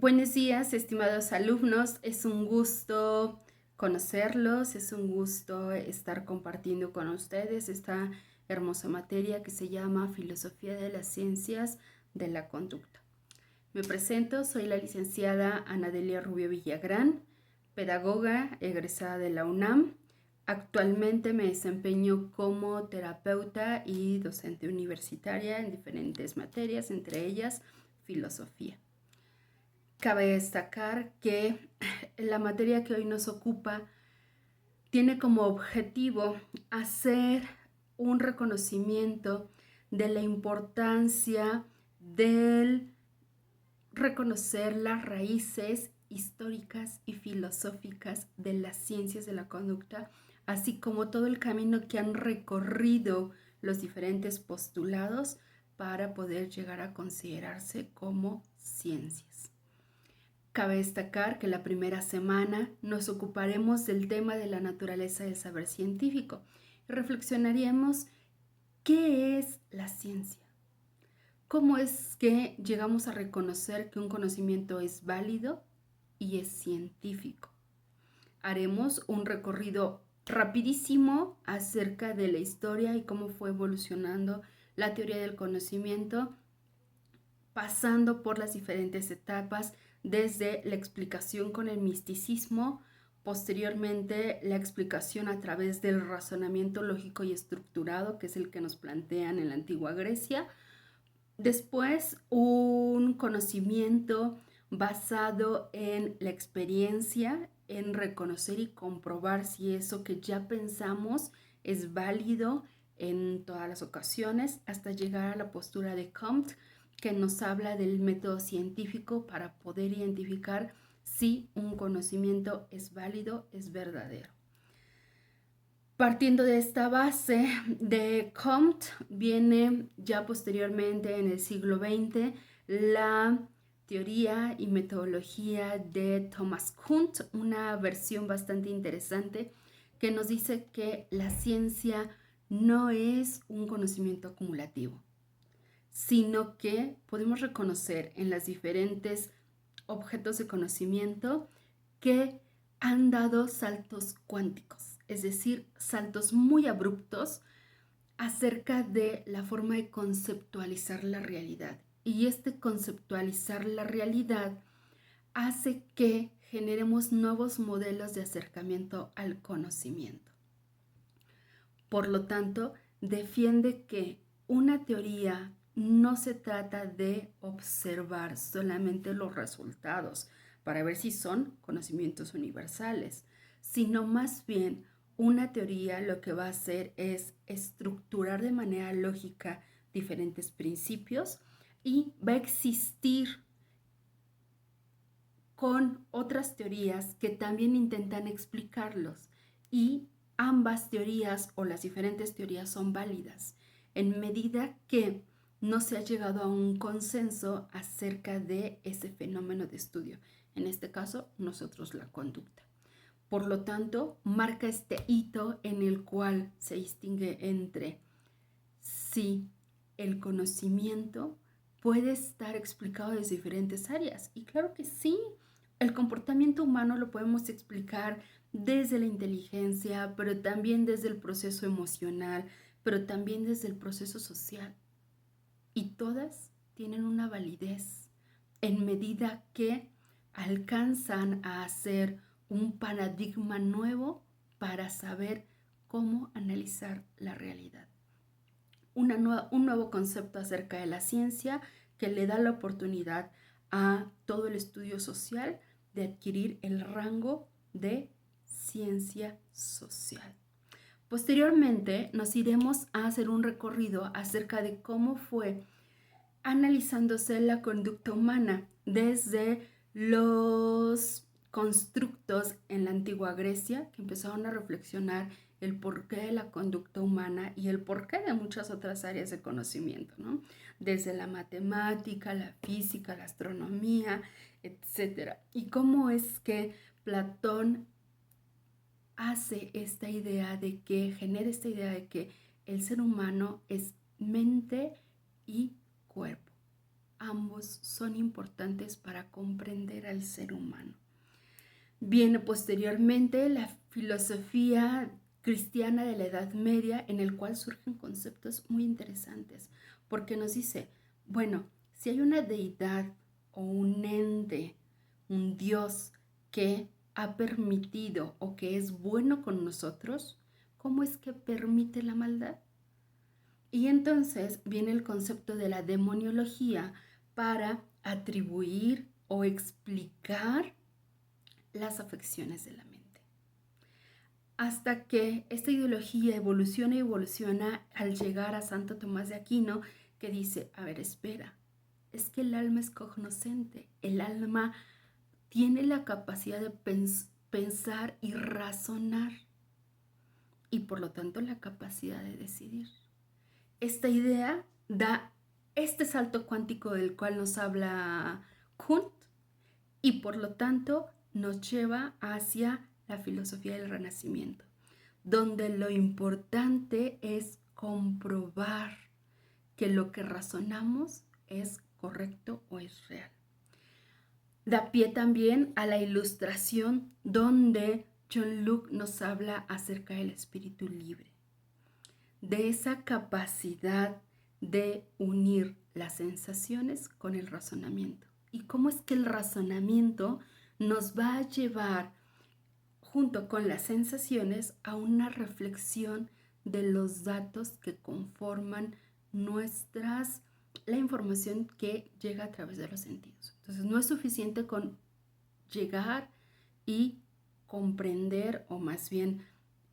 Buenos días, estimados alumnos. Es un gusto conocerlos, es un gusto estar compartiendo con ustedes esta hermosa materia que se llama Filosofía de las Ciencias de la Conducta. Me presento, soy la licenciada Anadelia Rubio Villagrán, pedagoga egresada de la UNAM. Actualmente me desempeño como terapeuta y docente universitaria en diferentes materias, entre ellas filosofía. Cabe destacar que la materia que hoy nos ocupa tiene como objetivo hacer un reconocimiento de la importancia del reconocer las raíces históricas y filosóficas de las ciencias de la conducta, así como todo el camino que han recorrido los diferentes postulados para poder llegar a considerarse como ciencias. Cabe destacar que la primera semana nos ocuparemos del tema de la naturaleza del saber científico y reflexionaremos qué es la ciencia, cómo es que llegamos a reconocer que un conocimiento es válido y es científico. Haremos un recorrido rapidísimo acerca de la historia y cómo fue evolucionando la teoría del conocimiento, pasando por las diferentes etapas desde la explicación con el misticismo, posteriormente la explicación a través del razonamiento lógico y estructurado, que es el que nos plantean en la antigua Grecia, después un conocimiento basado en la experiencia, en reconocer y comprobar si eso que ya pensamos es válido en todas las ocasiones, hasta llegar a la postura de Comte, que nos habla del método científico para poder identificar si un conocimiento es válido, es verdadero. Partiendo de esta base de Comte, viene ya posteriormente en el siglo XX la teoría y metodología de Thomas Kuhn, una versión bastante interesante que nos dice que la ciencia no es un conocimiento acumulativo, sino que podemos reconocer en los diferentes objetos de conocimiento que han dado saltos cuánticos, es decir, saltos muy abruptos acerca de la forma de conceptualizar la realidad. Y este conceptualizar la realidad hace que generemos nuevos modelos de acercamiento al conocimiento. Por lo tanto, defiende que una teoría no se trata de observar solamente los resultados para ver si son conocimientos universales, sino más bien una teoría lo que va a hacer es estructurar de manera lógica diferentes principios y va a existir con otras teorías que también intentan explicarlos, y ambas teorías o las diferentes teorías son válidas en medida que no se ha llegado a un consenso acerca de ese fenómeno de estudio, en este caso nosotros la conducta. Por lo tanto, marca este hito en el cual se distingue entre si el conocimiento puede estar explicado desde diferentes áreas. Y claro que sí, el comportamiento humano lo podemos explicar desde la inteligencia, pero también desde el proceso emocional, pero también desde el proceso social. Y todas tienen una validez en medida que alcanzan a hacer un paradigma nuevo para saber cómo analizar la realidad. Un nuevo concepto acerca de la ciencia que le da la oportunidad a todo el estudio social de adquirir el rango de ciencia social. Posteriormente nos iremos a hacer un recorrido acerca de cómo fue analizándose la conducta humana desde los constructos en la antigua Grecia, que empezaron a reflexionar el porqué de la conducta humana y el porqué de muchas otras áreas de conocimiento, ¿no? Desde la matemática, la física, la astronomía, etcétera. Y cómo es que Platón hace esta idea de que, genera esta idea de que el ser humano es mente y cuerpo. ambos son importantes para comprender al ser humano. Viene posteriormente la filosofía cristiana de la Edad Media, en el cual surgen conceptos muy interesantes, porque nos dice, bueno, si hay una deidad o un ente, un Dios que ha permitido o que es bueno con nosotros, ¿cómo es que permite la maldad? Y entonces viene el concepto de la demoniología para atribuir o explicar las afecciones de la mente. Hasta que esta ideología evoluciona al llegar a Santo Tomás de Aquino, que dice, a ver, espera, es que el alma es cognoscente, el alma tiene la capacidad de pensar y razonar, y por lo tanto la capacidad de decidir. Esta idea da este salto cuántico del cual nos habla Kuhn, y por lo tanto nos lleva hacia la filosofía del Renacimiento, donde lo importante es comprobar que lo que razonamos es correcto o es real. Da pie también a la Ilustración, donde John Locke nos habla acerca del espíritu libre, de esa capacidad de unir las sensaciones con el razonamiento. ¿Y cómo es que el razonamiento nos va a llevar, junto con las sensaciones, a una reflexión de los datos que conforman la información que llega a través de los sentidos? Entonces, no es suficiente con llegar y comprender, o más bien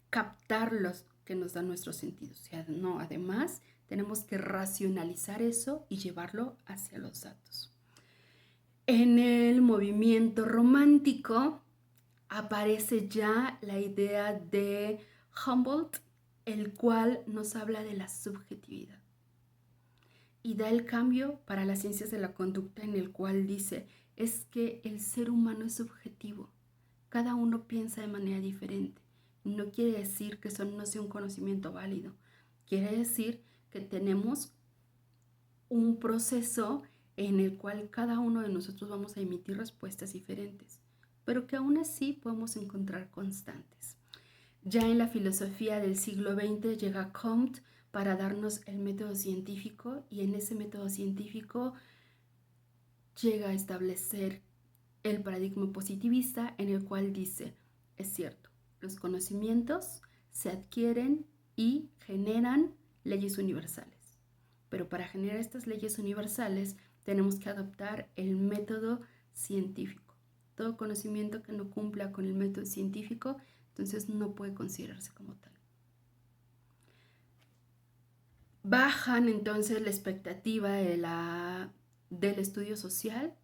captar los que nos dan nuestros sentidos. O sea, no, además tenemos que racionalizar eso y llevarlo hacia los datos. En el movimiento romántico aparece ya la idea de Humboldt, el cual nos habla de la subjetividad y da el cambio para las ciencias de la conducta, en el cual dice, es que el ser humano es subjetivo, cada uno piensa de manera diferente. No quiere decir que eso no sea un conocimiento válido, quiere decir que tenemos un proceso en el cual cada uno de nosotros vamos a emitir respuestas diferentes, pero que aún así podemos encontrar constantes. Ya en la filosofía del siglo XX llega Comte para darnos el método científico, y en ese método científico llega a establecer el paradigma positivista, en el cual dice, es cierto, los conocimientos se adquieren y generan leyes universales, pero para generar estas leyes universales tenemos que adoptar el método científico. Todo conocimiento que no cumpla con el método científico, entonces no puede considerarse como tal. Bajan entonces la expectativa del estudio social,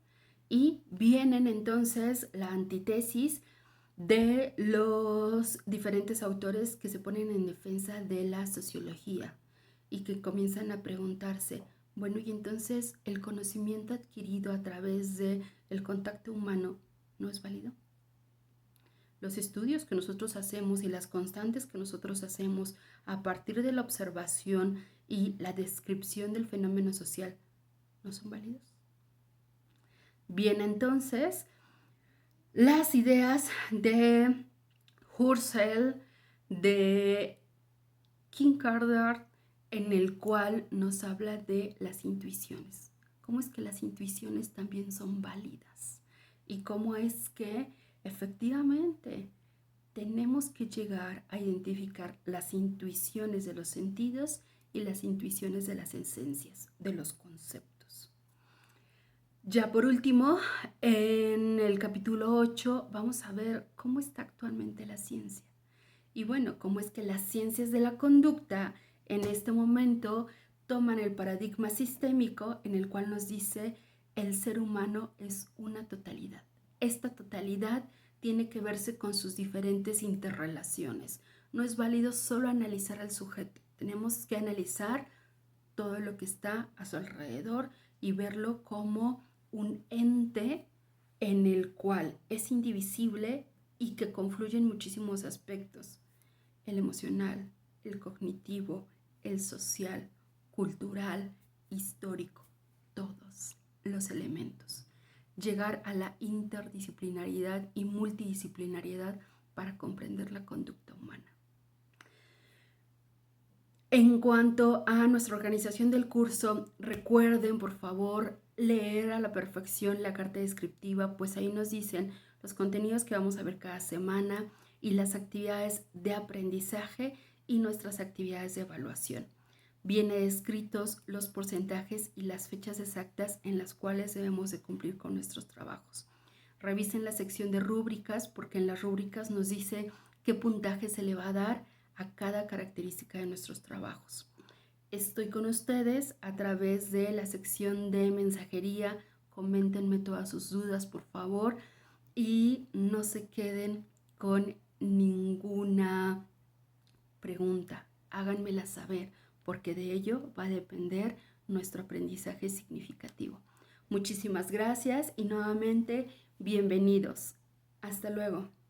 y vienen entonces la antítesis de los diferentes autores que se ponen en defensa de la sociología y que comienzan a preguntarse, bueno, y entonces el conocimiento adquirido a través del contacto humano no es válido. Los estudios que nosotros hacemos y las constantes que nosotros hacemos a partir de la observación y la descripción del fenómeno social no son válidos. Bien, entonces, las ideas de Husserl, de Kierkegaard, en el cual nos habla de las intuiciones. ¿Cómo es que las intuiciones también son válidas? Y cómo es que efectivamente tenemos que llegar a identificar las intuiciones de los sentidos y las intuiciones de las esencias, de los conceptos. Ya por último, en el capítulo 8 vamos a ver cómo está actualmente la ciencia. Y bueno, cómo es que las ciencias de la conducta en este momento toman el paradigma sistémico, en el cual nos dice el ser humano es una totalidad. Esta totalidad tiene que verse con sus diferentes interrelaciones. No es válido solo analizar al sujeto. Tenemos que analizar todo lo que está a su alrededor y verlo como un ente en el cual es indivisible y que confluye en muchísimos aspectos: el emocional, el cognitivo, el social, cultural, histórico, todos. los elementos, llegar a la interdisciplinariedad y multidisciplinariedad para comprender la conducta humana. En cuanto a nuestra organización del curso, recuerden por favor leer a la perfección la carta descriptiva, pues ahí nos dicen los contenidos que vamos a ver cada semana y las actividades de aprendizaje y nuestras actividades de evaluación. Vienen descritos los porcentajes y las fechas exactas en las cuales debemos de cumplir con nuestros trabajos. Revisen la sección de rúbricas porque en las rúbricas nos dice qué puntaje se le va a dar a cada característica de nuestros trabajos. Estoy con ustedes a través de la sección de mensajería. Coméntenme todas sus dudas, por favor, y no se queden con ninguna pregunta. Háganmela saber, porque de ello va a depender nuestro aprendizaje significativo. Muchísimas gracias y nuevamente bienvenidos. Hasta luego.